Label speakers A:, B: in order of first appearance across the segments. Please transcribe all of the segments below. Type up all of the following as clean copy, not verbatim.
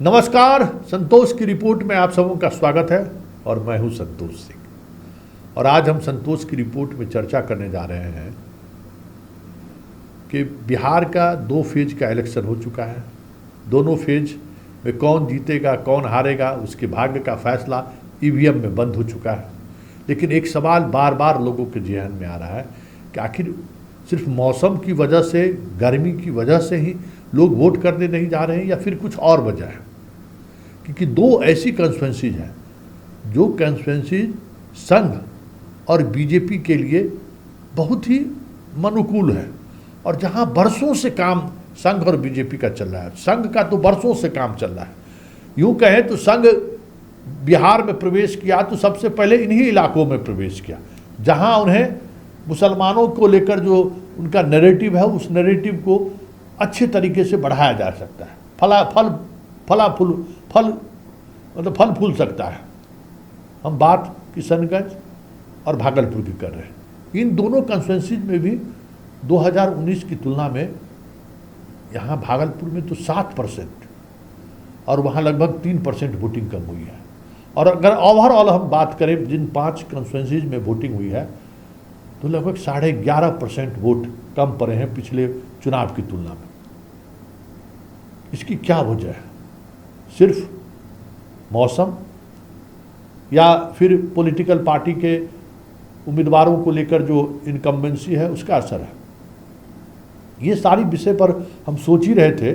A: नमस्कार, संतोष की रिपोर्ट में आप सबों का स्वागत है और मैं हूं संतोष सिंह। और आज हम संतोष की रिपोर्ट में चर्चा करने जा रहे हैं कि बिहार का 2 फेज का इलेक्शन हो चुका है। दोनों फेज में कौन जीतेगा कौन हारेगा उसके भाग्य का फैसला ईवीएम में बंद हो चुका है। लेकिन एक सवाल बार बार लोगों के जहन में आ रहा है कि आखिर सिर्फ मौसम की वजह से, गर्मी की वजह से ही लोग वोट करने नहीं जा रहे हैं या फिर कुछ और वजह है। क्योंकि 2 ऐसी कॉन्स्टिट्यूएंसीज हैं जो कॉन्स्टिट्यूएंसीज संघ और बीजेपी के लिए बहुत ही अनुकूल है और जहां बरसों से काम संघ और बीजेपी का चल रहा है। संघ का तो बरसों से काम चल रहा है। यूं कहें तो संघ बिहार में प्रवेश किया तो सबसे पहले इन्हीं इलाकों में प्रवेश किया जहां उन्हें मुसलमानों को लेकर जो उनका नैरेटिव है उस नैरेटिव को अच्छे तरीके से बढ़ाया जा सकता है। फल फूल सकता है। हम बात किशनगंज और भागलपुर की कर रहे हैं। इन दोनों कॉन्स्टिट्यूएंसीज में भी 2019 की तुलना में यहाँ भागलपुर में तो 7% और वहाँ लगभग 3% वोटिंग कम हुई है। और अगर ओवरऑल हम बात करें जिन 5 कॉन्स्टिट्यूएंसीज में वोटिंग हुई है तो लगभग 11.5% वोट कम पड़े हैं पिछले चुनाव की तुलना में। इसकी क्या वजह है? सिर्फ मौसम या फिर पॉलिटिकल पार्टी के उम्मीदवारों को लेकर जो इनकम्बेंसी है उसका असर है? ये सारी विषय पर हम सोच ही रहे थे।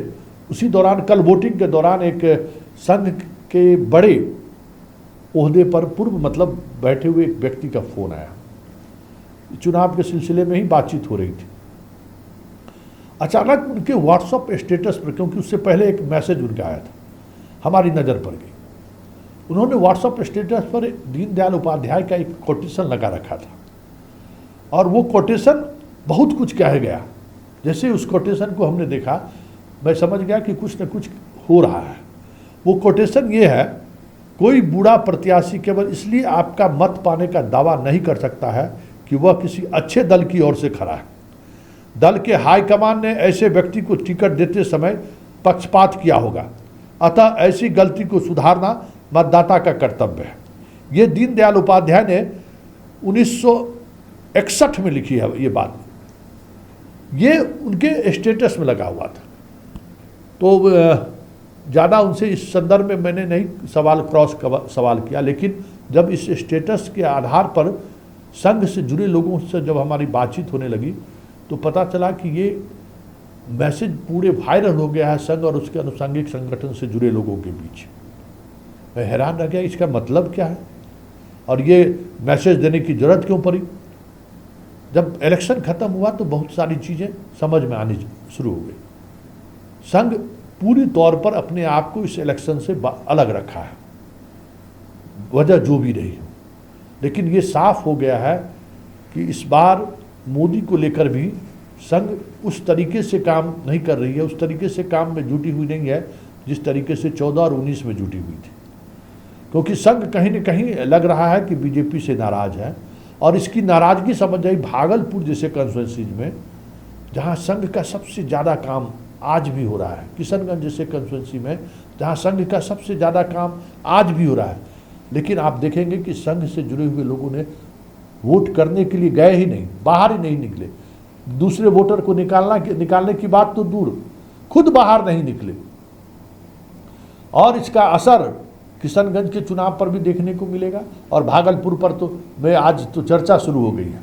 A: उसी दौरान कल वोटिंग के दौरान एक संघ के बड़े ओहदे पर पूर्व मतलब बैठे हुए एक व्यक्ति का फोन आया। चुनाव के सिलसिले में ही बातचीत हो रही थी। अचानक उनके व्हाट्सएप स्टेटस पर, क्योंकि उससे पहले एक मैसेज उनका आया था, हमारी नज़र पड़ गई। उन्होंने व्हाट्सएप स्टेटस पर दीनदयाल उपाध्याय का एक कोटेशन लगा रखा था और वो कोटेशन बहुत कुछ कह गया। जैसे उस कोटेशन को हमने देखा मैं समझ गया कि कुछ न कुछ हो रहा है। वो कोटेशन ये है, कोई बूढ़ा प्रत्याशी केवल इसलिए आपका मत पाने का दावा नहीं कर सकता है कि वह किसी अच्छे दल की ओर से खड़ा है। दल के हाईकमान ने ऐसे व्यक्ति को टिकट देते समय पक्षपात किया होगा, अतः ऐसी गलती को सुधारना मतदाता का कर्तव्य है। ये दीनदयाल उपाध्याय ने 1961 में लिखी है ये बात। ये उनके स्टेटस में लगा हुआ था। तो ज़्यादा उनसे इस संदर्भ में मैंने नहीं सवाल किया, लेकिन जब इस स्टेटस के आधार पर संघ से जुड़े लोगों से जब हमारी बातचीत होने लगी तो पता चला कि ये मैसेज पूरे वायरल हो गया है संघ और उसके अनुषंगिक संगठन से जुड़े लोगों के बीच। मैं हैरान रह गया, इसका मतलब क्या है और ये मैसेज देने की जरूरत क्यों पड़ी? जब इलेक्शन खत्म हुआ तो बहुत सारी चीज़ें समझ में आनी शुरू हो गई। संघ पूरी तौर पर अपने आप को इस इलेक्शन से अलग रखा है, वजह जो भी रही हो। लेकिन ये साफ हो गया है कि इस बार मोदी को लेकर भी संघ उस तरीके से काम नहीं कर रही है, उस तरीके से काम में जुटी हुई नहीं है जिस तरीके से 14 और 19 में जुटी हुई थी। क्योंकि संघ कहीं न कहीं लग रहा है कि बीजेपी से नाराज है और इसकी नाराजगी समझ आई भागलपुर जैसे कॉन्स्टिट्यूएंसीज में जहां संघ का सबसे ज़्यादा काम आज भी हो रहा है, किशनगंज जैसे कॉन्स्टिट्यूएंसी में जहां संघ का सबसे ज़्यादा काम आज भी हो रहा है। लेकिन आप देखेंगे कि संघ से जुड़े हुए लोगों ने वोट करने के लिए गए ही नहीं, बाहर ही नहीं निकले। दूसरे वोटर को निकालने की बात तो दूर, खुद बाहर नहीं निकले। और इसका असर किशनगंज के चुनाव पर भी देखने को मिलेगा और भागलपुर पर तो आज तो चर्चा शुरू हो गई है।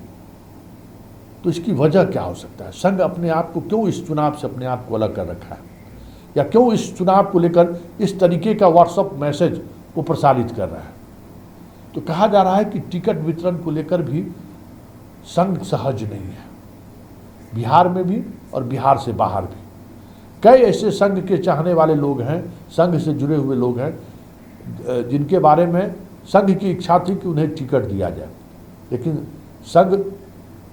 A: तो इसकी वजह क्या हो सकता है? संघ अपने आप को क्यों इस चुनाव से अपने आप को अलग कर रखा है या क्यों इस चुनाव को लेकर इस तरीके का व्हाट्सएप मैसेज को प्रसारित कर रहा है? तो कहा जा रहा है कि टिकट वितरण को लेकर भी संघ सहज नहीं है, बिहार में भी और बिहार से बाहर भी। कई ऐसे संघ के चाहने वाले लोग हैं, संघ से जुड़े हुए लोग हैं जिनके बारे में संघ की इच्छा थी कि उन्हें टिकट दिया जाए, लेकिन संघ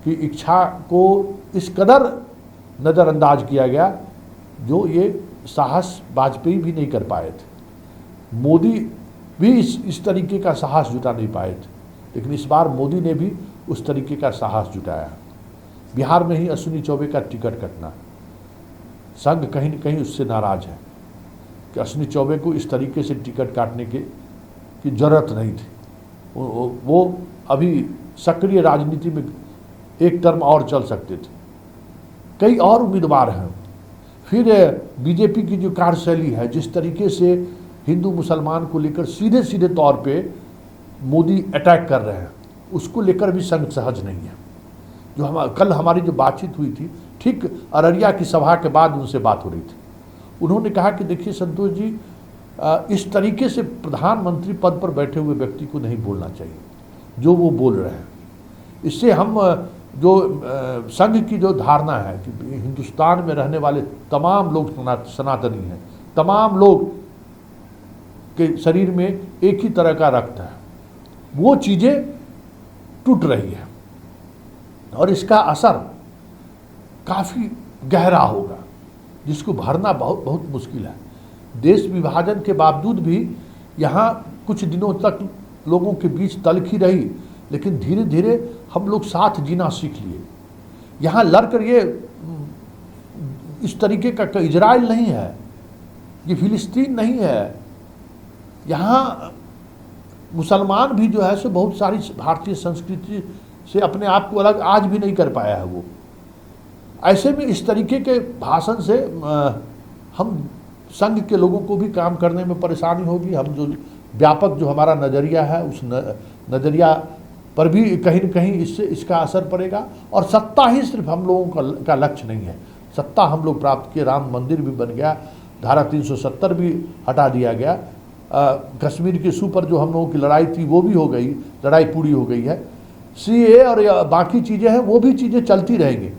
A: की इच्छा को इस कदर नज़रअंदाज किया गया जो ये साहस वाजपेयी भी नहीं कर पाए थे, मोदी भी इस तरीके का साहस जुटा नहीं पाए थे। लेकिन इस बार मोदी ने भी उस तरीके का साहस जुटाया। बिहार में ही अश्विनी चौबे का टिकट कटना, संघ कहीं न कहीं उससे नाराज है। कि अश्विनी चौबे को इस तरीके से टिकट काटने की जरूरत नहीं थी। वो अभी सक्रिय राजनीति में एक टर्म और चल सकते थे। कई और उम्मीदवार हैं। फिर बीजेपी की जो कार्यशैली है, जिस तरीके से हिंदू मुसलमान को लेकर सीधे सीधे तौर पे मोदी अटैक कर रहे हैं, उसको लेकर भी संघ सहज नहीं है। जो कल हमारी जो बातचीत हुई थी, ठीक अररिया की सभा के बाद उनसे बात हो रही थी। उन्होंने कहा कि देखिए संतोष जी, इस तरीके से प्रधानमंत्री पद पर बैठे हुए व्यक्ति को नहीं बोलना चाहिए जो वो बोल रहे हैं। इससे हम जो संघ की जो धारणा है कि हिंदुस्तान में रहने वाले तमाम लोग सनातनी हैं, तमाम लोग के शरीर में एक ही तरह का रक्त है, वो चीज़ें टूट रही है और इसका असर काफ़ी गहरा होगा, जिसको भरना बहुत बहुत मुश्किल है। देश विभाजन के बावजूद भी यहाँ कुछ दिनों तक लोगों के बीच तलखी रही, लेकिन धीरे धीरे हम लोग साथ जीना सीख लिए। यहाँ लड़कर ये इस तरीके का इजराइल नहीं है, ये फिलिस्तीन नहीं है। यहाँ मुसलमान भी जो है सो बहुत सारी भारतीय संस्कृति से अपने आप को अलग आज भी नहीं कर पाया है वो। ऐसे में इस तरीके के भाषण से हम संघ के लोगों को भी काम करने में परेशानी होगी। हम जो व्यापक जो हमारा नज़रिया है, उस नज़रिया पर भी कहीं न कहीं इससे इसका असर पड़ेगा। और सत्ता ही सिर्फ हम लोगों का लक्ष्य नहीं है। सत्ता हम लोग प्राप्त किए, राम मंदिर भी बन गया, धारा 370 भी हटा दिया गया, कश्मीर के इशू पर जो हम लोगों की लड़ाई थी वो भी हो गई, लड़ाई पूरी हो गई है। CAA और बाकी चीज़ें हैं, वो भी चीज़ें चलती रहेंगी।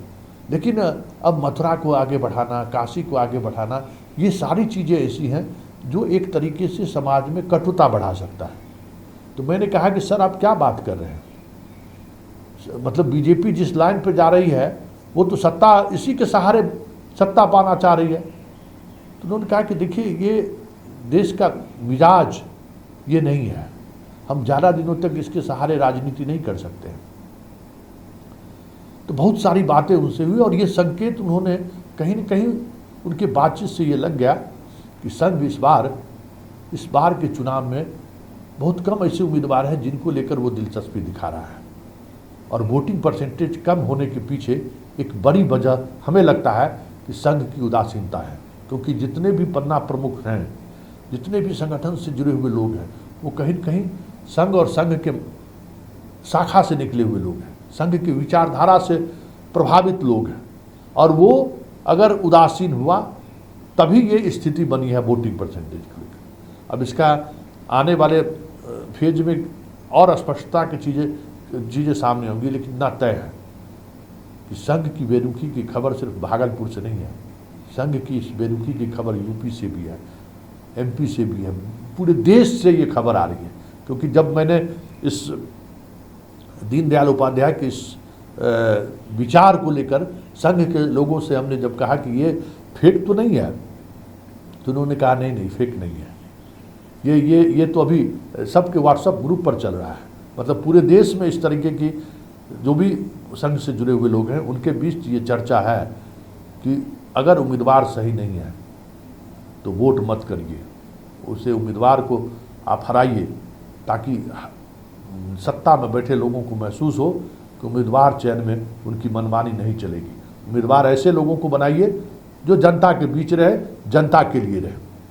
A: लेकिन अब मथुरा को आगे बढ़ाना, काशी को आगे बढ़ाना, ये सारी चीज़ें ऐसी हैं जो एक तरीके से समाज में कटुता बढ़ा सकता है। तो मैंने कहा कि सर आप क्या बात कर रहे हैं, मतलब बीजेपी जिस लाइन पर जा रही है वो तो सत्ता, इसी के सहारे सत्ता पाना चाह रही है। तो उन्होंने कहा कि देखिए ये देश का मिजाज ये नहीं है, हम ज़्यादा दिनों तक इसके सहारे राजनीति नहीं कर सकते हैं। तो बहुत सारी बातें उनसे हुई और ये संकेत उन्होंने कहीं न कहीं उनके बातचीत से ये लग गया कि संघ इस बार के चुनाव में बहुत कम ऐसे उम्मीदवार हैं जिनको लेकर वो दिलचस्पी दिखा रहा है। और वोटिंग परसेंटेज कम होने के पीछे एक बड़ी वजह हमें लगता है कि संघ की उदासीनता है, क्योंकि जितने भी पन्ना प्रमुख हैं, जितने भी संगठन से जुड़े हुए लोग हैं, वो कहीं न कहीं संघ और संघ के शाखा से निकले हुए लोग हैं, संघ की विचारधारा से प्रभावित लोग हैं। और वो अगर उदासीन हुआ तभी ये स्थिति बनी है वोटिंग परसेंटेज की। अब इसका आने वाले फेज में और स्पष्टता की चीज़ें सामने होंगी, लेकिन ना तय है कि संघ की बेरुखी की खबर सिर्फ भागलपुर से नहीं है। संघ की इस बेरुखी की खबर यूपी से भी है, MP से भी है, पूरे देश से ये खबर आ रही है। क्योंकि जब मैंने इस दीनदयाल उपाध्याय के इस विचार को लेकर संघ के लोगों से हमने जब कहा कि ये फेक तो नहीं है, तो उन्होंने कहा नहीं फेक नहीं है, ये तो अभी सबके व्हाट्सएप ग्रुप पर चल रहा है। मतलब पूरे देश में इस तरीके की जो भी संघ से जुड़े हुए लोग हैं उनके बीच ये चर्चा है कि अगर उम्मीदवार सही नहीं है तो वोट मत करिए, उसे उम्मीदवार को आप हराइए, ताकि सत्ता में बैठे लोगों को महसूस हो कि उम्मीदवार चयन में उनकी मनमानी नहीं चलेगी। उम्मीदवार ऐसे लोगों को बनाइए जो जनता के बीच रहे, जनता के लिए रहे।